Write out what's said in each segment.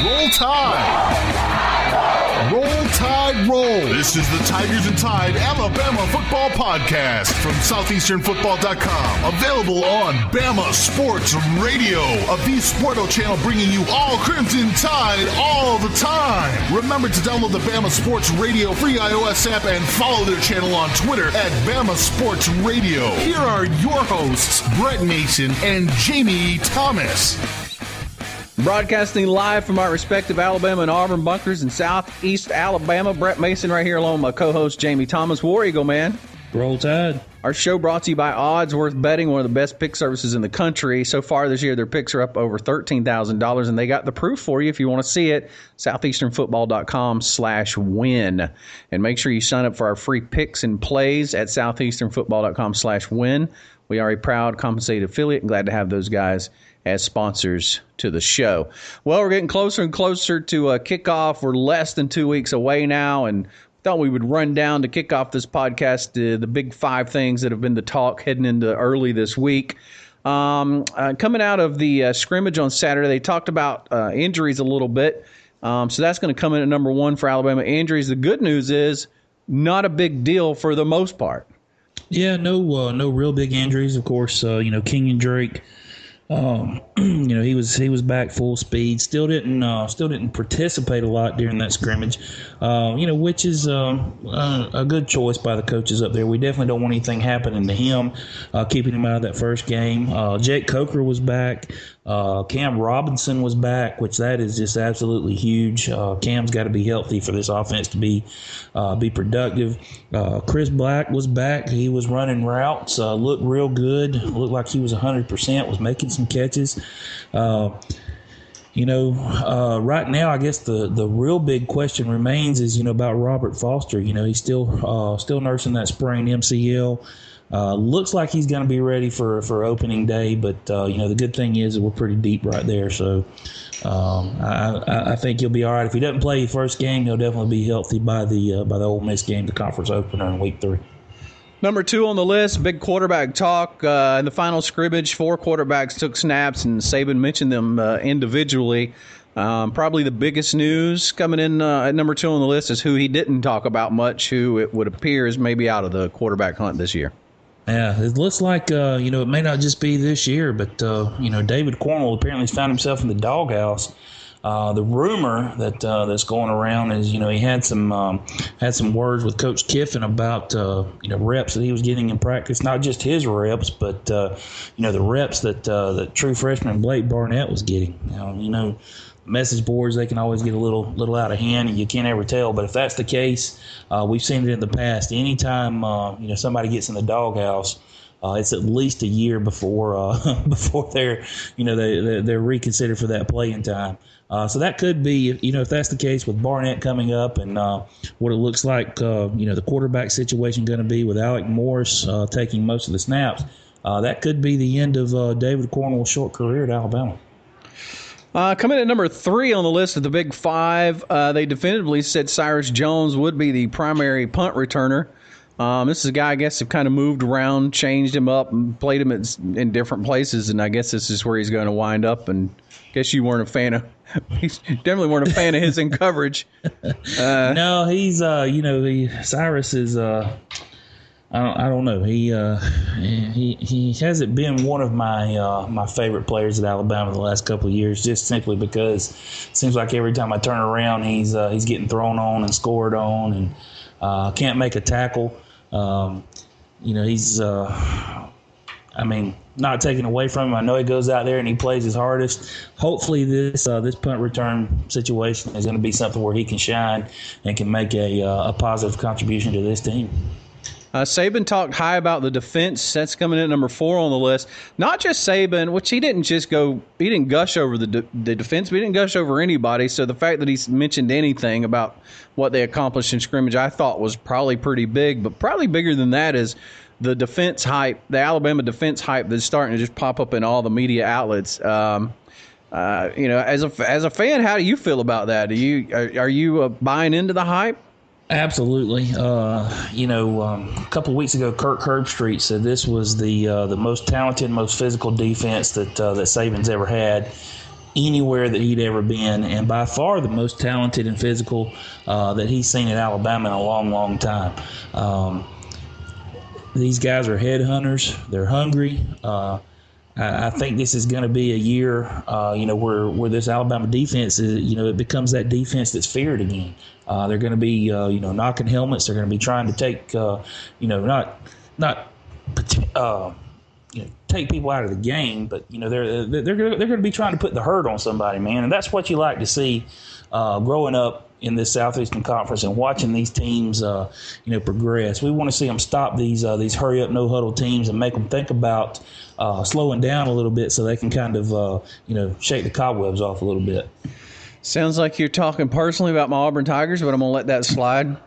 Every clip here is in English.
Roll Tide! Roll Tide Roll! This is the Tigers and Tide Alabama Football Podcast from SoutheasternFootball.com. Available on Bama Sports Radio, a V-Sporto channel bringing you all Crimson Tide all the time. Remember to download the Bama Sports Radio free iOS app and follow their channel on Twitter at Bama Sports Radio. Here are your hosts, Brett Mason and Jamie Thomas. Broadcasting live from our respective Alabama and Auburn bunkers in Southeast Alabama. Brett Mason right here along with my co-host Jamie Thomas. War Eagle, man. Roll Tide. Our show brought to you by Odds Worth Betting, one of the best pick services in the country. So far this year, their picks are up over $13,000, and they got the proof for you if you want to see it. SoutheasternFootball.com/win. And make sure you sign up for our free picks and plays at SoutheasternFootball.com/win. We are a proud compensated affiliate and glad to have those guys as sponsors to the show. Well, we're getting closer and closer to kickoff. We're less than 2 weeks away now, and thought we would run down to kick off this podcast the big five things that have been the talk heading into early this week. Coming out of the scrimmage on Saturday, they talked about injuries a little bit. So that's going to come in at number one for Alabama injuries. The good news is not a big deal for the most part. Yeah, no real big injuries. Of course, Kenyan Drake. He was back full speed. Still didn't participate a lot during that scrimmage. Which is a good choice by the coaches up there. We definitely don't want anything happening to him. Keeping him out of that first game. Jake Coker was back. Cam Robinson was back, which that is just absolutely huge. Cam's got to be healthy for this offense to be productive. Chris Black was back. He was running routes. Looked real good. Looked like he was 100%. Was making some catches. Right now, I guess the real big question remains is, about Robert Foster. He's still nursing that sprained MCL. Looks like he's going to be ready for opening day, but the good thing is that we're pretty deep right there. So I think he'll be all right. If he doesn't play the first game, he'll definitely be healthy by the Ole Miss game, the conference opener in week 3. Number 2 on the list, big quarterback talk. In the final scrimmage, 4 quarterbacks took snaps, and Saban mentioned them individually. Probably the biggest news coming in at number 2 on the list is who he didn't talk about much, who it would appear is maybe out of the quarterback hunt this year. Yeah, it looks like, it may not just be this year, but, David Cornwell apparently has found himself in the doghouse. The rumor that's going around is, he had some words with Coach Kiffin about, reps that he was getting in practice, not just his reps, but, the reps that true freshman Blake Barnett was getting. Message boards, they can always get a little out of hand, and you can't ever tell. But if that's the case, we've seen it in the past. Anytime somebody gets in the doghouse, it's at least a year before they're they're reconsidered for that playing time. So that could be, if that's the case with Barnett coming up, and what it looks like, the quarterback situation going to be with Alec Morris taking most of the snaps. That could be the end of David Cornwell's short career at Alabama. Coming at number 3 on the list of the Big Five, they definitively said Cyrus Jones would be the primary punt returner. This is a guy, I guess, have kind of moved around, changed him up, and played him in different places, and I guess this is where he's going to wind up. And I guess you weren't a fan of – you definitely weren't a fan of his in coverage. No, he's Cyrus is I don't know. He hasn't been one of my favorite players at Alabama the last couple of years, just simply because it seems like every time I turn around, he's getting thrown on and scored on, and can't make a tackle. He's not taken away from him. I know he goes out there and he plays his hardest. Hopefully this punt return situation is going to be something where he can shine and can make a positive contribution to this team. Saban talked high about the defense. That's coming in at number 4 on the list. Not just Saban, which he didn't gush over the defense, but he didn't gush over anybody. So the fact that he's mentioned anything about what they accomplished in scrimmage, I thought was probably pretty big. But probably bigger than that is the defense hype, the Alabama defense hype that's starting to just pop up in all the media outlets. As a fan, how do you feel about that? Are you buying into the hype? Absolutely. A couple of weeks ago, Kirk Herbstreit said this was the most talented, most physical defense that Saban's ever had. anywhere that he'd ever been, and by far the most talented and physical that he's seen at Alabama in a long, long time. These guys are headhunters. They're hungry. I think this is going to be a year, where this Alabama defense is, it becomes that defense that's feared again. They're going to be, knocking helmets. They're going to be trying to take, take people out of the game, but they're going to be trying to put the hurt on somebody, man, and that's what you like to see growing up in this Southeastern Conference and watching these teams, progress. We want to see them stop these hurry up, no huddle teams and make them think about slowing down a little bit so they can kind of shake the cobwebs off a little bit. Sounds like you're talking personally about my Auburn Tigers, but I'm gonna let that slide.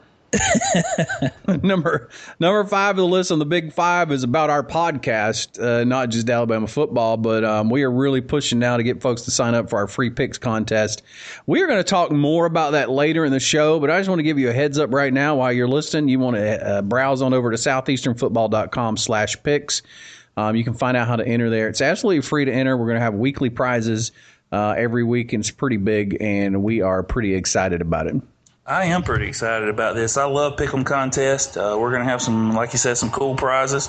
Number 5 of the list on the Big Five is about our podcast, not just Alabama football, but we are really pushing now to get folks to sign up for our free picks contest. We are going to talk more about that later in the show, but I just want to give you a heads up right now while you're listening. You want to browse on over to southeasternfootball.com/picks. You can find out how to enter there. It's absolutely free to enter. We're going to have weekly prizes every week, and it's pretty big, and we are pretty excited about it. I am pretty excited about this. I love Pick'em contest. We're going to have some, like you said, some cool prizes.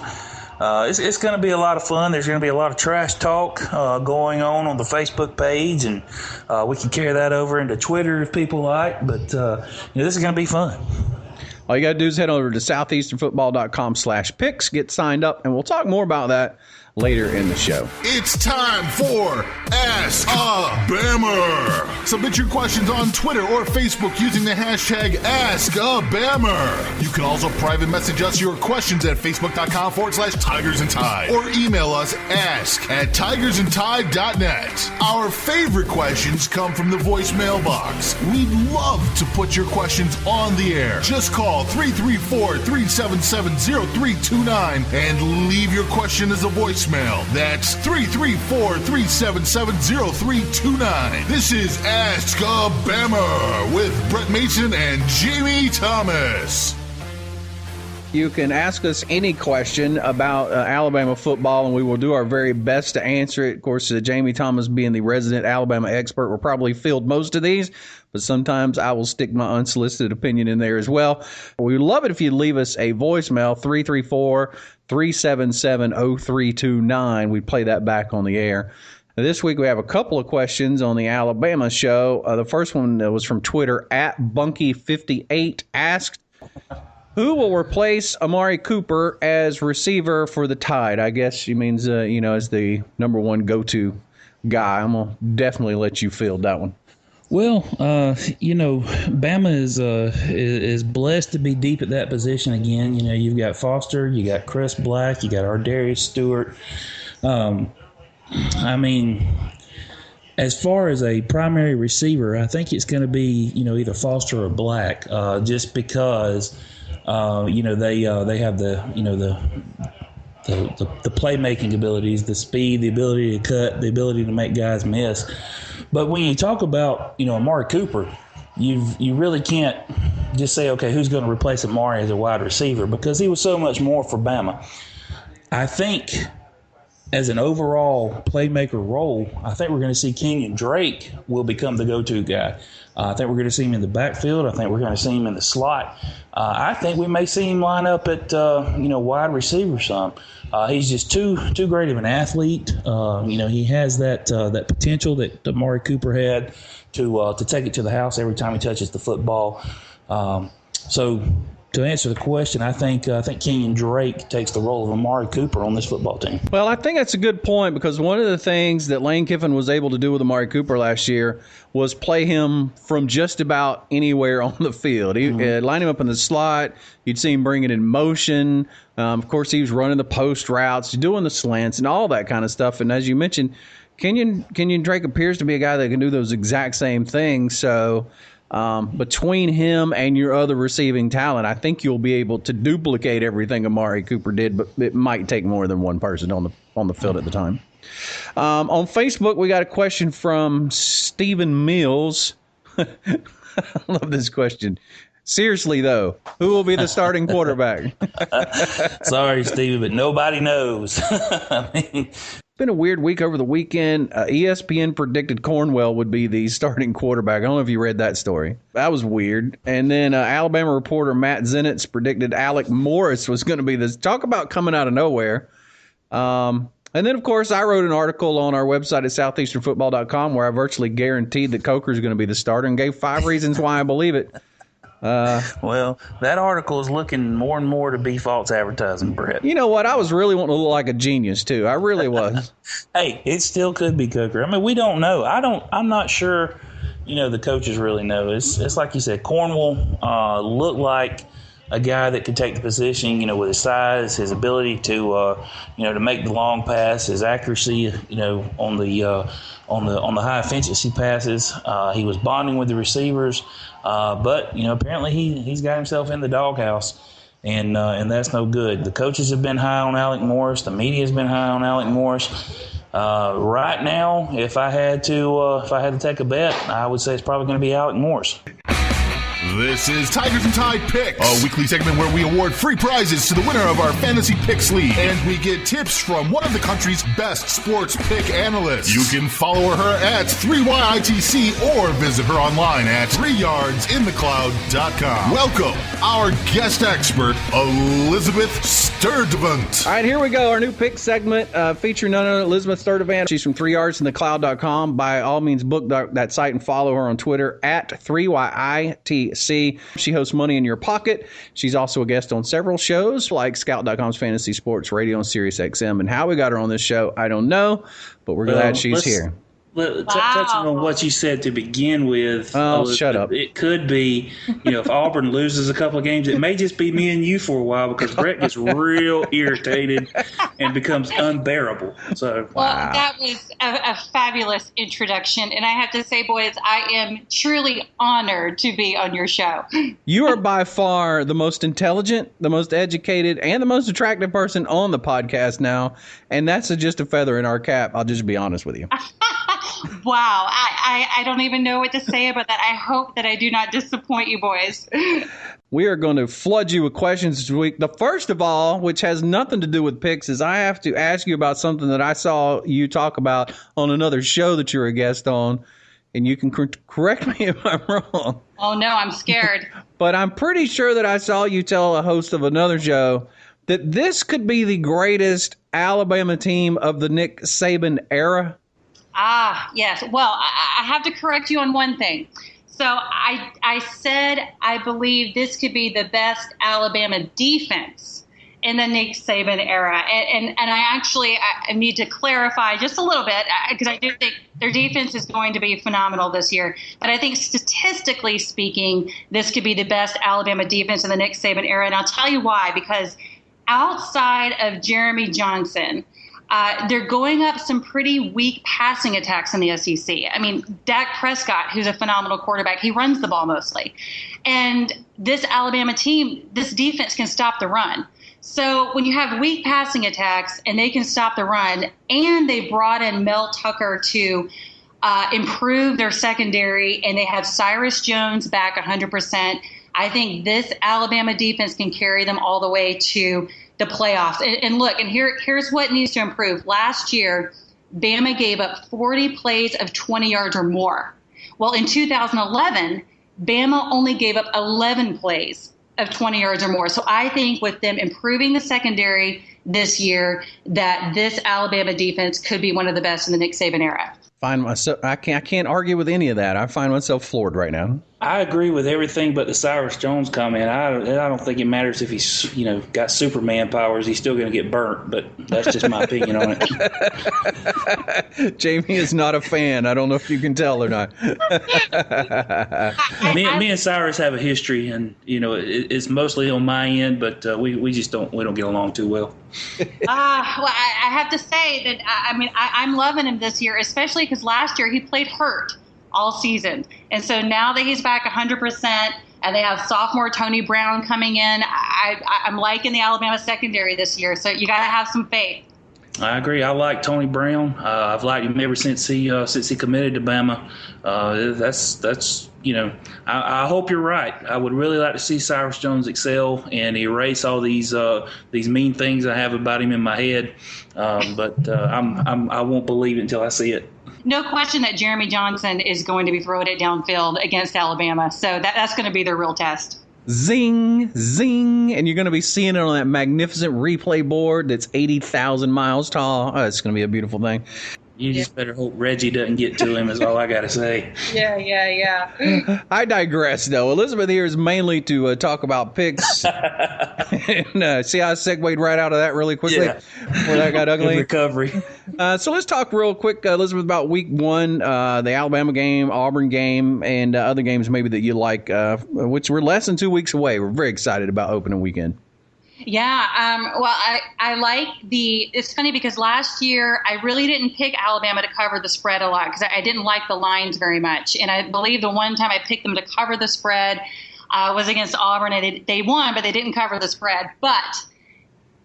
It's going to be a lot of fun. There's going to be a lot of trash talk going on the Facebook page, and we can carry that over into Twitter if people like. But this is going to be fun. All you got to do is head over to southeasternfootball.com/picks, get signed up, and we'll talk more about that later in the show. It's time for Ask a Bammer. Submit your questions on Twitter or Facebook using the hashtag AskABammer. You can also private message us your questions at facebook.com/tigersandtide or email us ask@tigersandtide.net. Our favorite questions come from the voicemail box. We'd love to put your questions on the air. Just call 334-377-0329 and leave your question as a voicemail. That's 334-377-0329. This is Ask a Bammer with Brett Mason and Jamie Thomas. You can ask us any question about Alabama football, and we will do our very best to answer it. Of course, Jamie Thomas being the resident Alabama expert will probably field most of these, but sometimes I will stick my unsolicited opinion in there as well. We would love it if you leave us a voicemail, 334-377-0329. We'd play that back on the air. This week we have a couple of questions on the Alabama show. The first one was from Twitter, @Bunky58, asked, who will replace Amari Cooper as receiver for the Tide? I guess she means, as the number one go-to guy. I'm going to definitely let you field that one. Well, Bama is blessed to be deep at that position again. You've got Foster, you got Chris Black, you got Ardarius Stewart. As far as a primary receiver, I think it's going to be, either Foster or Black, just because, they have the playmaking abilities, the speed, the ability to cut, the ability to make guys miss. But when you talk about, Amari Cooper, you really can't just say, okay, who's going to replace Amari as a wide receiver, because he was so much more for Bama. I think as an overall playmaker role, I think we're going to see Kenyan Drake will become the go-to guy. I think we're going to see him in the backfield. I think we're going to see him in the slot. I think we may see him line up at wide receiver some. He's just too great of an athlete. He has that potential that Amari Cooper had to take it to the house every time he touches the football. So to answer the question, I think Kenyan Drake takes the role of Amari Cooper on this football team. Well, I think that's a good point, because one of the things that Lane Kiffin was able to do with Amari Cooper last year was play him from just about anywhere on the field. He line him up in the slot. You'd see him bring it in motion. Of course, he was running the post routes, doing the slants, and all that kind of stuff. And as you mentioned, Kenyan Drake appears to be a guy that can do those exact same things. So between him and your other receiving talent, I think you'll be able to duplicate everything Amari Cooper did, but it might take more than one person on the field at the time. On Facebook, we got a question from Stephen Mills. I love this question. Seriously, though, who will be the starting quarterback? Sorry, Stephen, but nobody knows. been a weird week over the weekend. ESPN predicted Cornwell would be the starting quarterback. I don't know if you read that story. That was weird. And then Alabama reporter Matt Zenitz predicted Alec Morris was going to be this. Talk about coming out of nowhere. And then, of course, I wrote an article on our website at southeasternfootball.com where I virtually guaranteed that Coker's going to be the starter and gave 5 reasons why I believe it. Well, that article is looking more and more to be false advertising, Brett. You know what? I was really wanting to look like a genius, too. I really was. Hey, it still could be Coker. I mean, we don't know. I'm not sure, the coaches really know. It's like you said, Cornwell looked like a guy that could take the position, with his size, his ability to, to make the long pass, his accuracy, on the high efficiency passes. He was bonding with the receivers, but apparently he's got himself in the doghouse, and that's no good. The coaches have been high on Alec Morris. The media has been high on Alec Morris. Right now, if I had to take a bet, I would say it's probably going to be Alec Morris. This is Tigers and Tide Picks, a weekly segment where we award free prizes to the winner of our Fantasy Picks League. And we get tips from one of the country's best sports pick analysts. You can follow her at 3YITC or visit her online at 3yardsinthecloud.com. Welcome, our guest expert, Elizabet Sturdivant. All right, here we go. Our new pick segment featuring none other than Elizabet Sturdivant. She's from 3yardsinthecloud.com. By all means, book that site and follow her on Twitter at 3YITC. She hosts Money in Your Pocket. She's also a guest on several shows like Scout.com's Fantasy Sports Radio and Sirius XM. And how we got her on this show, I don't know, but we're glad she's here. Touching on what you said to begin with. Oh, shut up. It could be, if Auburn loses a couple of games, it may just be me and you for a while because Brett gets real irritated and becomes unbearable. So, well, that was a fabulous introduction. And I have to say, boys, I am truly honored to be on your show. You are by far the most intelligent, the most educated, and the most attractive person on the podcast now. And that's just a feather in our cap. I'll just be honest with you. Wow. I don't even know what to say about that. I hope that I do not disappoint you boys. We are going to flood you with questions this week. The first of all, which has nothing to do with picks, is I have to ask you about something that I saw you talk about on another show that you're a guest on. And you can correct me if I'm wrong. Oh, no, I'm scared. But I'm pretty sure that I saw you tell a host of another show that this could be the greatest Alabama team of the Nick Saban era. Ah, yes. Well, I have to correct you on one thing. So I said I believe this could be the best Alabama defense in the Nick Saban era. And I need to clarify just a little bit because I do think their defense is going to be phenomenal this year. But I think statistically speaking, this could be the best Alabama defense in the Nick Saban era. And I'll tell you why, because outside of Jeremy Johnson, they're going up some pretty weak passing attacks in the SEC. I mean, Dak Prescott, who's a phenomenal quarterback, he runs the ball mostly. And this Alabama team, this defense can stop the run. So when you have weak passing attacks and they can stop the run, and they brought in Mel Tucker to improve their secondary, and they have Cyrus Jones back 100%, I think this Alabama defense can carry them all the way to the playoffs. And look, and here's what needs to improve. Last year, Bama gave up 40 plays of 20 yards or more. Well, in 2011, Bama only gave up 11 plays of 20 yards or more. So I think with them improving the secondary this year, that this Alabama defense could be one of the best in the Nick Saban era. I can't argue with any of that. I find myself floored right now. I agree with everything but the Cyrus Jones comment. I don't think it matters if he's got Superman powers. He's still going to get burnt, but that's just my opinion on it. Jamie is not a fan. I don't know if you can tell or not. Me and Cyrus have a history, and it's mostly on my end, but we just don't get along too well. I have to say that I'm loving him this year, especially because last year he played hurt all season. And so now that he's back 100% and they have sophomore Tony Brown coming in, I'm liking the Alabama secondary this year. So you got to have some faith. I agree. I like Tony Brown. I've liked him ever since he committed to Bama. That's I hope you're right. I would really like to see Cyrus Jones excel and erase all these mean things I have about him in my head. But I won't believe it until I see it. No question that Jeremy Johnson is going to be throwing it downfield against Alabama. So that's going to be the real test. Zing, zing, and you're going to be seeing it on that magnificent replay board that's 80,000 miles tall. Oh, it's going to be a beautiful thing. You just better hope Reggie doesn't get to him is all I got to say. Yeah. I digress, though. Elizabeth here is mainly to talk about picks. And, see how I segued right out of that really quickly before that got ugly? Good recovery. So let's talk real quick, Elizabeth, about week one, the Alabama game, Auburn game, and other games maybe that you like, which we're less than 2 weeks away. We're very excited about opening weekend. Yeah, well, I like it's funny because last year I really didn't pick Alabama to cover the spread a lot because I didn't like the lines very much. And I believe the one time I picked them to cover the spread was against Auburn, and they won, but they didn't cover the spread. But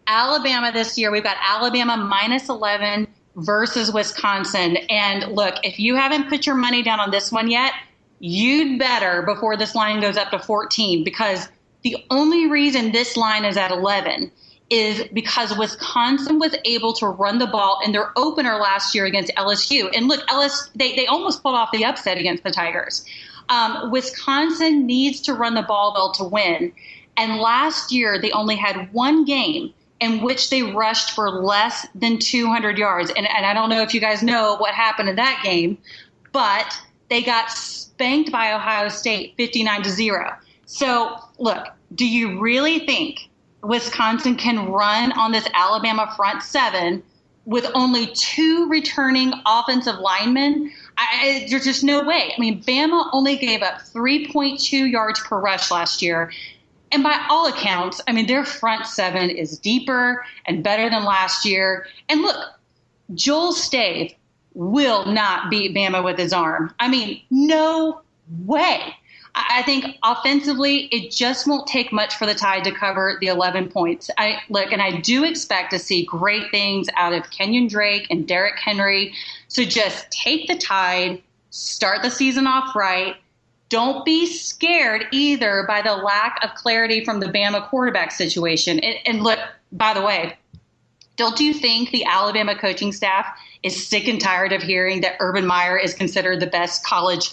Alabama this year, we've got Alabama minus 11 versus Wisconsin. And look, if you haven't put your money down on this one yet, you'd better before this line goes up to 14, because the only reason this line is at 11 is because Wisconsin was able to run the ball in their opener last year against LSU. And look, they almost pulled off the upset against the Tigers. Wisconsin needs to run the ball well to win. And last year, they only had one game in which they rushed for less than 200 yards. And I don't know if you guys know what happened in that game, but they got spanked by Ohio State 59-0. So, look, do you really think Wisconsin can run on this Alabama front seven with only two returning offensive linemen? There's just no way. I mean, Bama only gave up 3.2 yards per rush last year. And by all accounts, I mean, their front seven is deeper and better than last year. And look, Joel Stave will not beat Bama with his arm. I mean, no way. I think offensively, it just won't take much for the Tide to cover the 11 points. I do expect to see great things out of Kenyan Drake and Derrick Henry. So just take the Tide, start the season off right. Don't be scared either by the lack of clarity from the Bama quarterback situation. And look, by the way, don't you think the Alabama coaching staff is sick and tired of hearing that Urban Meyer is considered the best college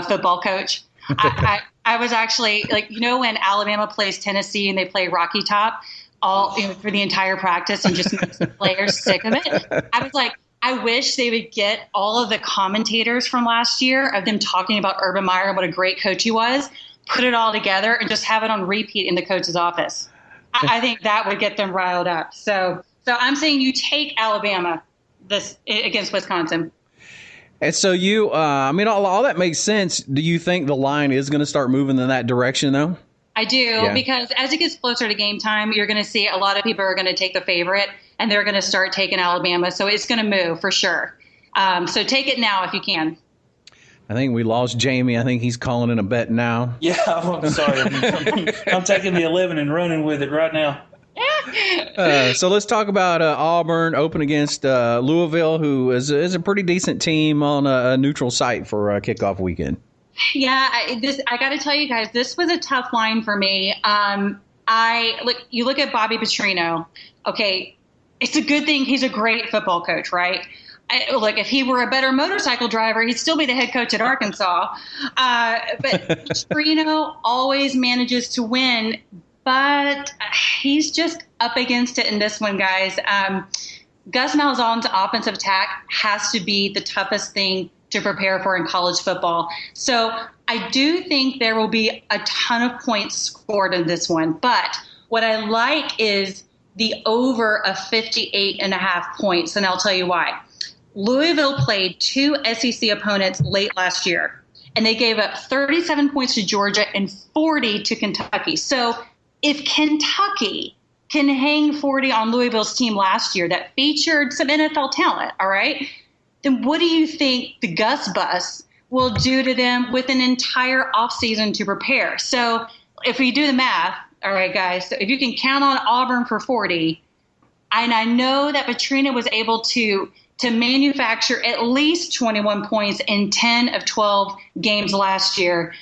football coach? I was actually when Alabama plays Tennessee and they play Rocky Top for the entire practice and just makes the players sick of it. I was like, I wish they would get all of the commentators from last year of them talking about Urban Meyer and what a great coach he was, put it all together and just have it on repeat in the coach's office. I think that would get them riled up. So I'm saying you take Alabama this against Wisconsin. And so all that makes sense. Do you think the line is going to start moving in that direction, though? I do, because as it gets closer to game time, you're going to see a lot of people are going to take the favorite, and they're going to start taking Alabama. So it's going to move for sure. So take it now if you can. I think we lost Jamie. I think he's calling in a bet now. Yeah, I'm sorry. I'm taking the 11 and running with it right now. So let's talk about Auburn open against Louisville, who is a pretty decent team on a neutral site for kickoff weekend. Yeah, I got to tell you guys, this was a tough line for me. You look at Bobby Petrino. Okay, it's a good thing he's a great football coach, right? Look, if he were a better motorcycle driver, he'd still be the head coach at Arkansas. But Petrino always manages to win. But he's just up against it in this one, guys. Gus Malzahn's offensive attack has to be the toughest thing to prepare for in college football. So I do think there will be a ton of points scored in this one. But what I like is the over of 58.5 points, and I'll tell you why. Louisville played two SEC opponents late last year, and they gave up 37 points to Georgia and 40 to Kentucky. So if Kentucky can hang 40 on Louisville's team last year that featured some NFL talent, all right, then what do you think the Gus bus will do to them with an entire offseason to prepare? So if we do the math, all right, guys, so if you can count on Auburn for 40, And I know that Petrina was able to manufacture at least 21 points in 10 of 12 games last year.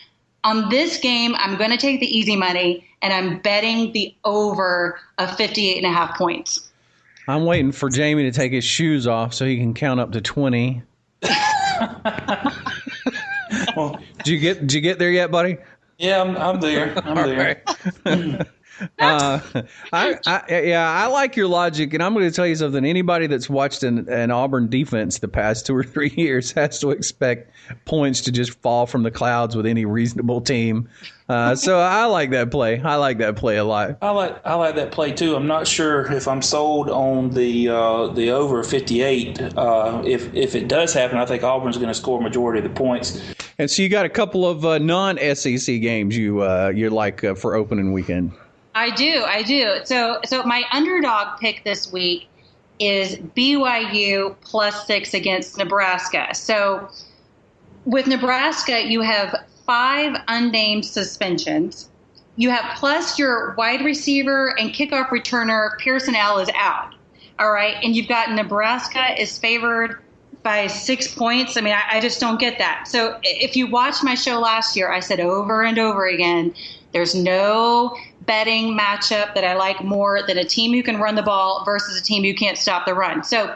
On this game, I'm going to take the easy money, and I'm betting the over of 58.5 points. I'm waiting for Jamie to take his shoes off so he can count up to 20. Well, Did you get there yet, buddy? yeah, I'm there. I'm there. I like your logic, and I'm going to tell you something. Anybody that's watched an Auburn defense the past 2 or 3 years has to expect points to just fall from the clouds with any reasonable team. So I like that play. I like that play a lot. I like that play too. I'm not sure if I'm sold on the over 58. If it does happen, I think Auburn's going to score a majority of the points. And so you got a couple of non-SEC games you like for opening weekend. I do. So my underdog pick this week is BYU +6 against Nebraska. So with Nebraska, you have 5 unnamed suspensions. You have plus your wide receiver and kickoff returner Pearson L is out. All right, and you've got Nebraska is favored by 6 points. I mean, I just don't get that. So if you watched my show last year, I said over and over again, there's no betting matchup that I like more than a team who can run the ball versus a team who can't stop the run. So,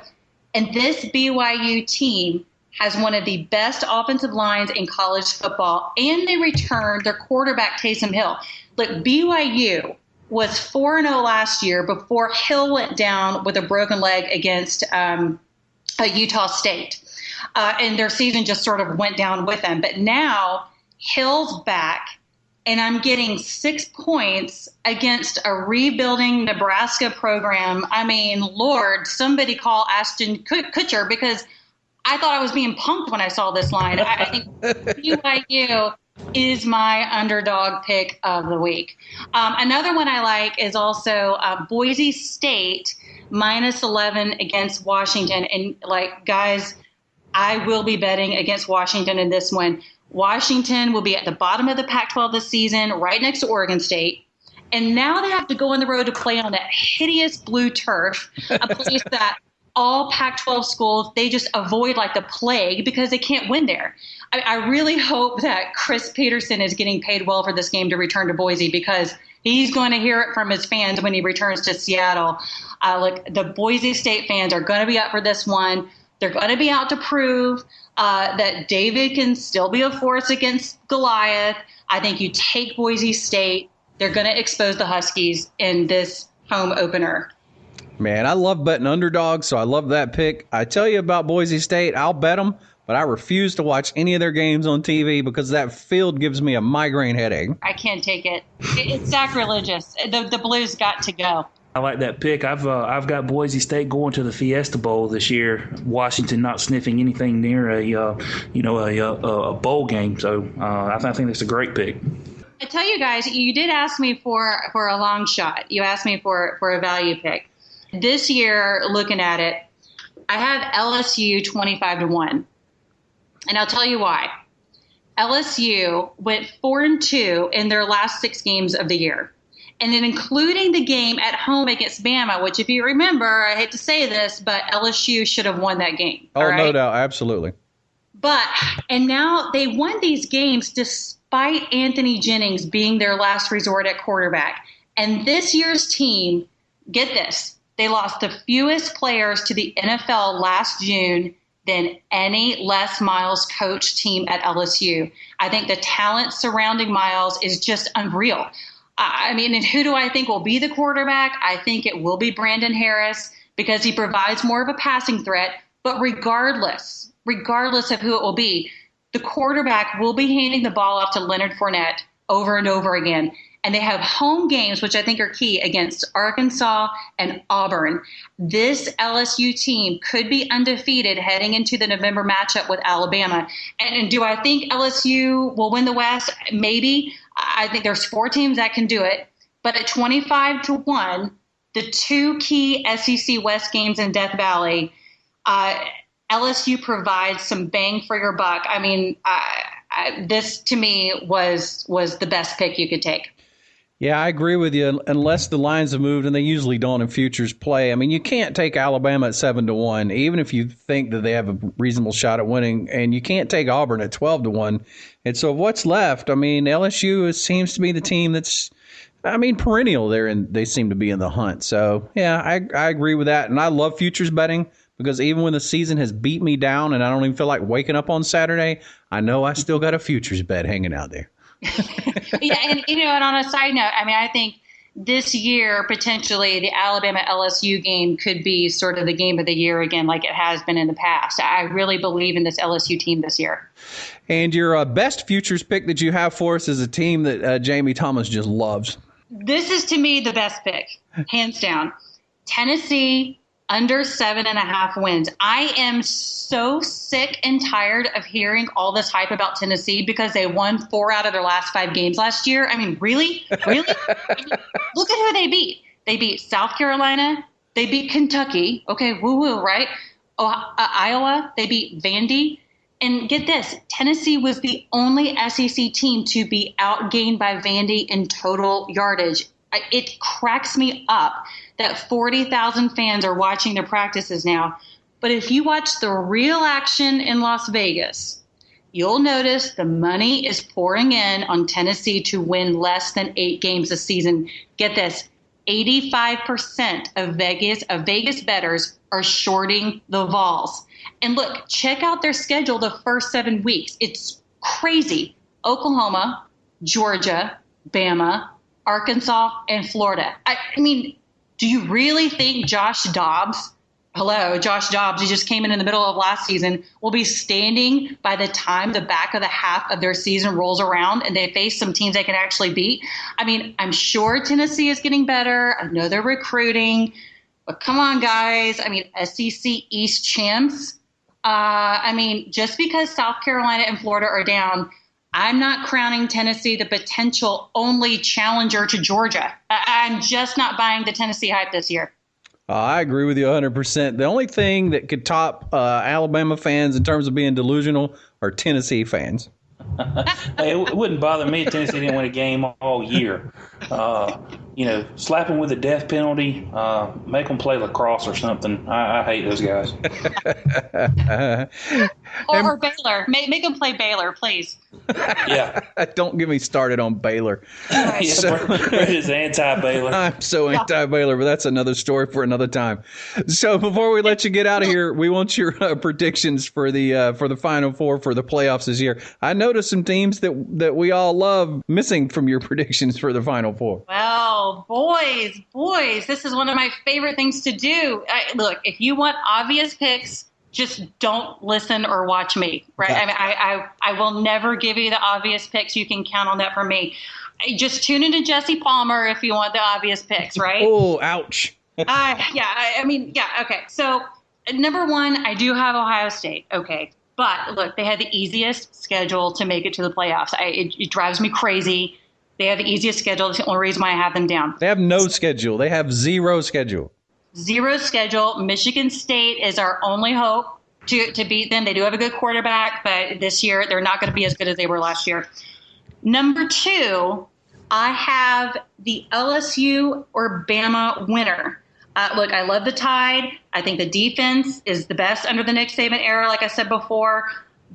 and this BYU team has one of the best offensive lines in college football, and they returned their quarterback, Taysom Hill. Look, BYU was 4-0 last year before Hill went down with a broken leg against Utah State. And their season just sort of went down with them. But now Hill's back, and I'm getting 6 points against a rebuilding Nebraska program. I mean, Lord, somebody call Ashton Kutcher, because I thought I was being punked when I saw this line. I think BYU is my underdog pick of the week. Another one I like is also Boise State -11 against Washington. And, guys, I will be betting against Washington in this one. Washington will be at the bottom of the Pac-12 this season, right next to Oregon State. And now they have to go on the road to play on that hideous blue turf, a place that all Pac-12 schools, they just avoid like the plague because they can't win there. I really hope that Chris Peterson is getting paid well for this game to return to Boise, because he's going to hear it from his fans when he returns to Seattle. Look, the Boise State fans are going to be up for this one. They're going to be out to prove that David can still be a force against Goliath. I think you take Boise State. They're going to expose the Huskies in this home opener. Man, I love betting underdogs, so I love that pick. I tell you about Boise State, I'll bet them, but I refuse to watch any of their games on TV because that field gives me a migraine headache. I can't take it. It's sacrilegious. The Blues got to go. I like that pick. I've got Boise State going to the Fiesta Bowl this year. Washington not sniffing anything near a bowl game. So I think that's a great pick. I tell you guys, you did ask me for a long shot. You asked me for a value pick. This year, looking at it, I have LSU 25-1, and I'll tell you why. LSU went 4-2 in their last 6 games of the year. And then including the game at home against Bama, which, if you remember, I hate to say this, but LSU should have won that game. Oh, right? No doubt. Absolutely. And now they won these games despite Anthony Jennings being their last resort at quarterback. And this year's team, get this, they lost the fewest players to the NFL last June than any Les Miles coach team at LSU. I think the talent surrounding Miles is just unreal. I mean, and who do I think will be the quarterback? I think it will be Brandon Harris, because he provides more of a passing threat. But regardless of who it will be, the quarterback will be handing the ball off to Leonard Fournette over and over again. And they have home games, which I think are key, against Arkansas and Auburn. This LSU team could be undefeated heading into the November matchup with Alabama. And do I think LSU will win the West? Maybe. I think there's 4 teams that can do it. But at 25-1, the 2 key SEC West games in Death Valley, LSU provides some bang for your buck. I mean, this to me was the best pick you could take. Yeah, I agree with you. Unless the lines have moved, and they usually don't in futures play. I mean, you can't take Alabama at 7-1, even if you think that they have a reasonable shot at winning, and you can't take Auburn at 12-1. And so, what's left? I mean, LSU seems to be the team that's, perennial there, and they seem to be in the hunt. So, yeah, I agree with that, and I love futures betting because even when the season has beat me down and I don't even feel like waking up on Saturday, I know I still got a futures bet hanging out there. Yeah, and and on a side note, I think this year potentially the Alabama LSU game could be sort of the game of the year again, like it has been in the past. I really believe in this LSU team this year. And your best futures pick that you have for us is a team that Jamie Thomas just loves. This is to me the best pick, hands down. Tennessee under 7.5 wins. I am so sick and tired of hearing all this hype about Tennessee because they won 4 out of their last 5 games last year. Really? Look at who they beat. They beat South Carolina. They beat Kentucky. Okay, woo-woo, right? Iowa. They beat Vandy. And get this, Tennessee was the only SEC team to be outgained by Vandy in total yardage. It cracks me up that 40,000 fans are watching their practices now. But if you watch the real action in Las Vegas, you'll notice the money is pouring in on Tennessee to win less than 8 games a season. Get this, 85% of Vegas bettors are shorting the Vols. And look, check out their schedule the first 7 weeks. It's crazy. Oklahoma, Georgia, Bama, Arkansas, and Florida. Do you really think Josh Dobbs, who just came in the middle of last season, will be standing by the time the back of the half of their season rolls around and they face some teams they can actually beat? I'm sure Tennessee is getting better. I know they're recruiting. But come on, guys. SEC East champs. Just because South Carolina and Florida are down, I'm not crowning Tennessee the potential only challenger to Georgia. I'm just not buying the Tennessee hype this year. I agree with you 100%. The only thing that could top Alabama fans in terms of being delusional are Tennessee fans. Hey, it wouldn't bother me if Tennessee didn't win a game all year. Slap them with a death penalty, make them play lacrosse or something. I hate those guys. or Baylor. Make them play Baylor, please. Yeah. Don't get me started on Baylor. Brett is anti-Baylor. I'm so anti-Baylor, but that's another story for another time. So before we let you get out of here, we want your predictions for the Final Four for the playoffs this year. I noticed some teams that we all love missing from your predictions for the Final Four. Well, boys, this is one of my favorite things to do. Look, if you want obvious picks, just don't listen or watch me, right? I will never give you the obvious picks. You can count on that from me. Just tune into Jesse Palmer if you want the obvious picks, right? Oh, ouch. Okay. So, number 1, I do have Ohio State. Okay. But, look, they had the easiest schedule to make it to the playoffs. It drives me crazy. They have the easiest schedule. That's the only reason why I have them down. They have no schedule. They have zero schedule. Zero schedule. Michigan State is our only hope to beat them. They do have a good quarterback, but this year they're not going to be as good as they were last year. Number 2, I have the LSU or Bama winner. Look, I love the Tide. I think the defense is the best under the Nick Saban era, like I said before.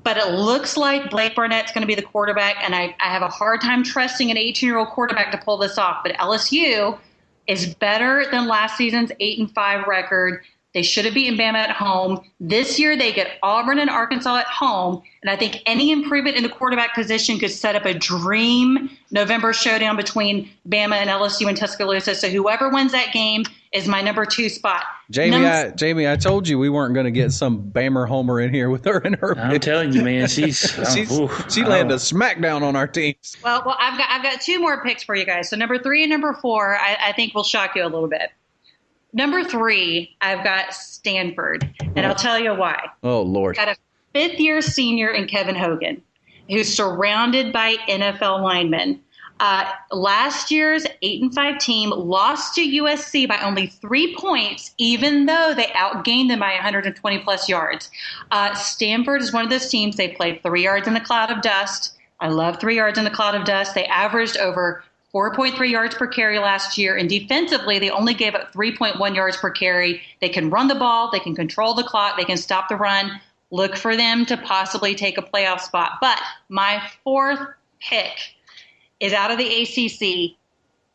But it looks like Blake Burnett's going to be the quarterback, and I have a hard time trusting an 18-year-old quarterback to pull this off. But LSU is better than last season's 8-5 record. They should have beaten Bama at home. This year they get Auburn and Arkansas at home, and I think any improvement in the quarterback position could set up a dream November showdown between Bama and LSU in Tuscaloosa. So whoever wins that game is my number 2 spot. Jamie, I told you we weren't going to get some Bama homer in here with her and her. I'm telling you, man, she landed a smackdown on our teams. Well, I've got 2 more picks for you guys. So number 3 and number 4, I think will shock you a little bit. Number 3, I've got Stanford, and I'll tell you why. Oh, Lord. Got a 5th-year senior in Kevin Hogan, who's surrounded by NFL linemen. Last year's 8-5 team lost to USC by only 3 points, even though they outgained them by 120-plus yards. Stanford is one of those teams. They played 3 yards in the cloud of dust. I love 3 yards in the cloud of dust. They averaged over 4.3 yards per carry last year. And defensively, they only gave up 3.1 yards per carry. They can run the ball. They can control the clock. They can stop the run. Look for them to possibly take a playoff spot. But my fourth pick is out of the ACC,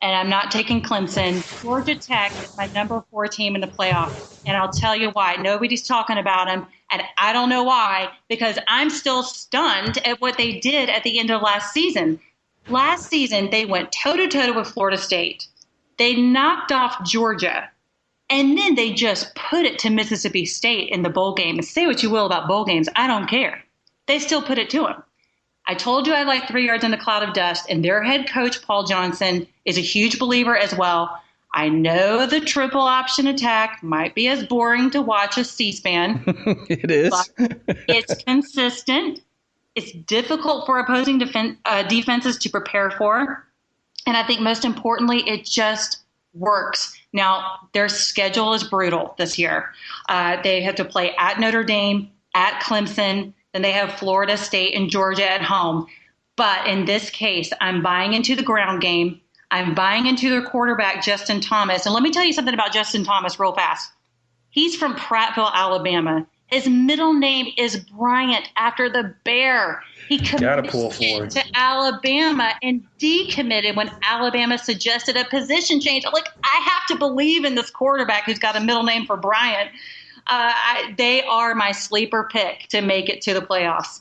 and I'm not taking Clemson. Georgia Tech is my number 4 team in the playoffs, and I'll tell you why. Nobody's talking about them, and I don't know why, because I'm still stunned at what they did at the end of last season. Last season, they went toe-to-toe with Florida State. They knocked off Georgia, and then they just put it to Mississippi State in the bowl game. And say what you will about bowl games, I don't care. They still put it to them. I told you I like 3 yards in the cloud of dust, and their head coach, Paul Johnson, is a huge believer as well. I know the triple option attack might be as boring to watch as C-SPAN. It is. But it's consistent. It's difficult for opposing defenses to prepare for. And I think most importantly, it just works. Now, their schedule is brutal this year. They have to play at Notre Dame, at Clemson, then they have Florida State and Georgia at home. But in this case, I'm buying into the ground game. I'm buying into their quarterback, Justin Thomas. And let me tell you something about Justin Thomas real fast. He's from Prattville, Alabama. His middle name is Bryant, after the bear. He committed to Alabama and decommitted when Alabama suggested a position change. Like, I have to believe in this quarterback who's got a middle name for Bryant. They are my sleeper pick to make it to the playoffs.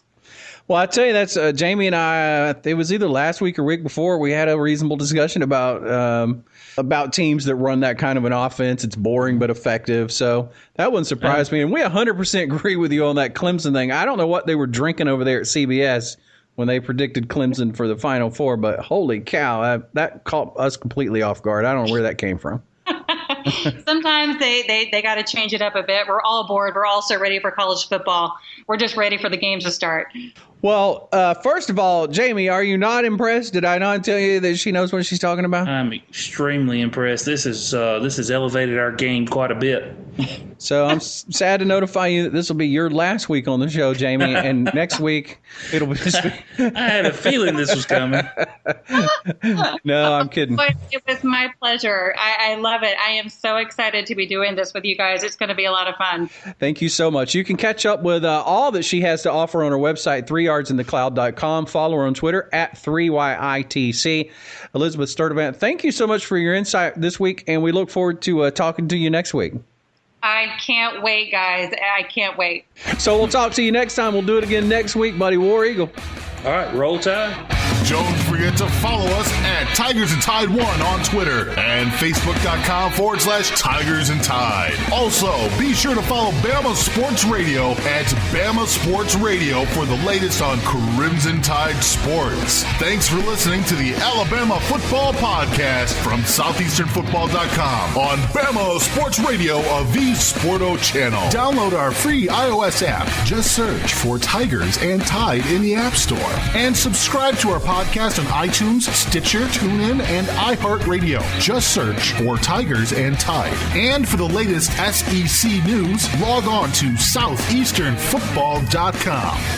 Well, I tell you, that's Jamie and I. It was either last week or week before we had a reasonable discussion about teams that run that kind of an offense. It's boring but effective, so that wouldn't surprise me. And we 100% agree with you on that Clemson thing. I don't know what they were drinking over there at CBS when they predicted Clemson for the Final Four, but holy cow, that caught us completely off guard. I don't know where that came from. Sometimes they got to change it up a bit. We're all bored. We're all so ready for college football. We're just ready for the games to start. Well, first of all, Jamie, are you not impressed? Did I not tell you that she knows what she's talking about? I'm extremely impressed. This has elevated our game quite a bit. So I'm sad to notify you that this will be your last week on the show, Jamie, and next week it'll be this week. I had a feeling this was coming. No, I'm kidding. It was my pleasure. I love it. I am so excited to be doing this with you guys. It's going to be a lot of fun. Thank you so much. You can catch up with all that she has to offer on her website, 3yardsinthecloud.com. Follow her on Twitter at 3YITC. Elizabet Sturdivant, thank you so much for your insight this week, and we look forward to talking to you next week. I can't wait, guys. I can't wait. So we'll talk to you next time. We'll do it again next week, buddy. War Eagle. All right, roll tide. Don't forget to follow us at Tigers and Tide 1 on Twitter and Facebook.com/Tigers and Tide. Also, be sure to follow Bama Sports Radio at Bama Sports Radio for the latest on Crimson Tide sports. Thanks for listening to the Alabama Football Podcast from SoutheasternFootball.com on Bama Sports Radio of the Sporto channel. Download our free iOS app. Just search for Tigers and Tide in the App Store. And subscribe to our podcast on iTunes, Stitcher, TuneIn, and iHeartRadio. Just search for Tigers and Tide. And for the latest SEC news, log on to SoutheasternFootball.com.